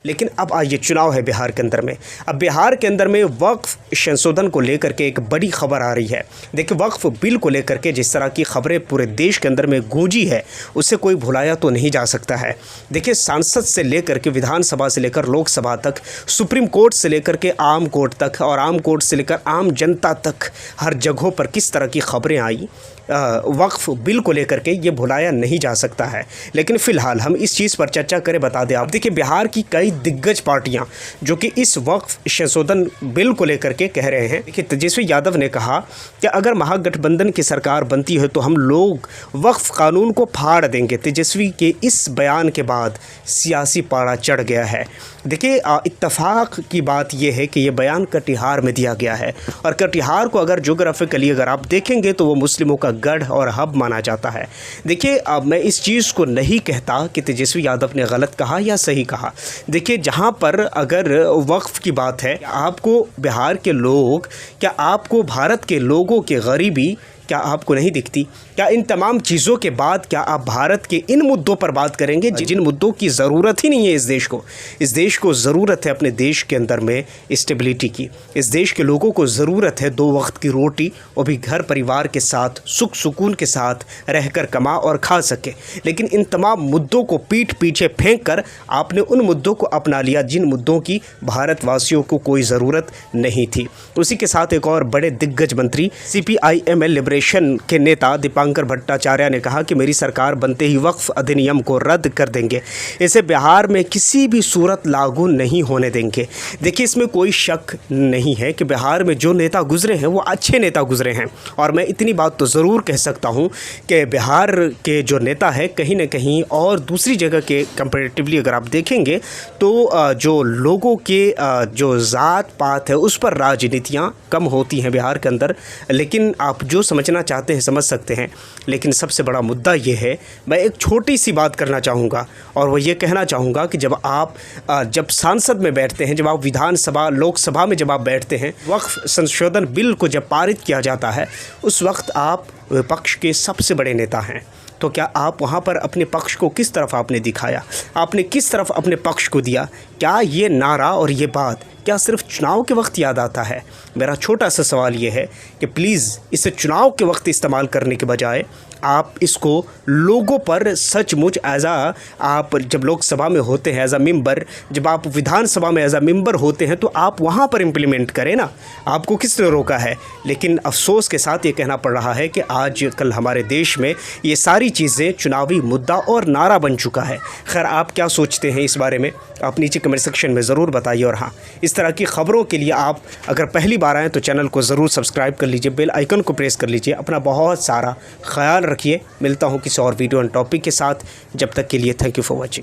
लेकिन अब आइए, चुनाव है बिहार के अंदर में। अब बिहार के अंदर में वक्फ संशोधन को लेकर के एक बड़ी खबर आ रही है। देखिए, वक्फ बिल को लेकर के जिस तरह की खबरें पूरे देश के अंदर में गूंजी है, उससे कोई भुलाया तो नहीं जा सकता है। देखिए, सांसद से लेकर के विधानसभा से लेकर लोकसभा तक, सुप्रीम कोर्ट से लेकर के आम कोर्ट तक और आम कोर्ट से लेकर आम जनता तक, हर जगहों पर किस तरह की खबरें आई वक्फ बिल को लेकर के, ये भुलाया नहीं जा सकता है। लेकिन फ़िलहाल हम इस चीज़ पर चर्चा करें, बता दें आप। देखिए, बिहार की कई दिग्गज पार्टियां जो कि इस वक्फ संशोधन बिल को लेकर के कह रहे हैं। देखिए, तेजस्वी यादव ने कहा कि अगर महागठबंधन की सरकार बनती है तो हम लोग वक्फ कानून को फाड़ देंगे। तेजस्वी के इस बयान के बाद सियासी पारा चढ़ गया है। देखिए, इत्तफाक की बात यह है कि ये बयान कटिहार में दिया गया है, और कटिहार को अगर जोग्राफिकली अगर आप देखेंगे तो वो मुस्लिमों का गढ़ और हब माना जाता है। देखिए, अब मैं इस चीज़ को नहीं कहता कि तेजस्वी यादव ने गलत कहा या सही कहा। देखिए, जहाँ पर अगर वक्फ की बात है, आपको बिहार के लोग, क्या आपको भारत के लोगों की गरीबी क्या आपको नहीं दिखती? क्या इन तमाम चीज़ों के बाद क्या आप भारत के इन मुद्दों पर बात करेंगे जिन मुद्दों की ज़रूरत ही नहीं है इस देश को? इस देश को ज़रूरत है अपने देश के अंदर में स्टेबिलिटी की। इस देश के लोगों को ज़रूरत है 2 वक्त की रोटी, और भी घर परिवार के साथ सुख सुकून के साथ रहकर कमा और खा सके। लेकिन इन तमाम मुद्दों को पीठ पीछे फेंक कर आपने उन मुद्दों को अपना लिया जिन मुद्दों की भारतवासियों को कोई ज़रूरत नहीं थी। उसी के साथ एक और बड़े दिग्गज मंत्री CPIML लिबरेशन के नेता दीपांकर भट्टाचार्य ने कहा कि मेरी सरकार बनते ही वक्फ अधिनियम को रद्द कर देंगे, इसे बिहार में किसी भी सूरत लागू नहीं होने देंगे। देखिए, इसमें कोई शक नहीं है कि बिहार में जो नेता गुजरे हैं वो अच्छे नेता गुजरे हैं, और मैं इतनी बात तो ज़रूर कह सकता हूँ कि बिहार के जो नेता है कहीं ना कहीं और दूसरी जगह के कंपैरेटिवली अगर आप देखेंगे तो जो लोगों के जो ज़ात पात है उस पर राजनीतियाँ कम होती हैं बिहार के अंदर। लेकिन आप जो समझना चाहते हैं समझ सकते हैं, लेकिन सबसे बड़ा मुद्दा ये है, मैं एक छोटी सी बात करना चाहूँगा, और वो ये कहना चाहूँगा कि जब सांसद में बैठते हैं, जब आप विधानसभा लोकसभा में जब आप बैठते हैं, वक्फ संशोधन बिल को जब पारित किया जाता है, उस वक्त आप विपक्ष के सबसे बड़े नेता हैं। तो क्या आप वहाँ पर अपने पक्ष को किस तरफ आपने दिखाया? आपने किस तरफ अपने पक्ष को दिया? क्या ये नारा और ये बात क्या सिर्फ चुनाव के वक्त याद आता है? मेरा छोटा सा सवाल ये है कि प्लीज़ इसे चुनाव के वक्त इस्तेमाल करने के बजाय आप इसको लोगों पर सचमुच आप जब लोकसभा में होते हैं एज अ मेंबर, जब आप विधानसभा में एज अ मेंबर होते हैं तो आप वहाँ पर इम्प्लीमेंट करें ना। आपको किसने रोका है? लेकिन अफसोस के साथ ये कहना पड़ रहा है कि आज कल हमारे देश में ये सारी चीज़ें चुनावी मुद्दा और नारा बन चुका है। खैर, आप क्या सोचते हैं इस बारे में? आप नीचे कमेंट सेक्शन में ज़रूर बताइए। और हाँ, इस तरह की खबरों के लिए आप अगर पहली बार आएँ तो चैनल को ज़रूर सब्सक्राइब कर लीजिए, बेल आइकन को प्रेस कर लीजिए। अपना बहुत सारा ख्याल रखिए। मिलता हूँ किसी और वीडियो एंड टॉपिक के साथ। जब तक के लिए थैंक यू फॉर वॉचिंग।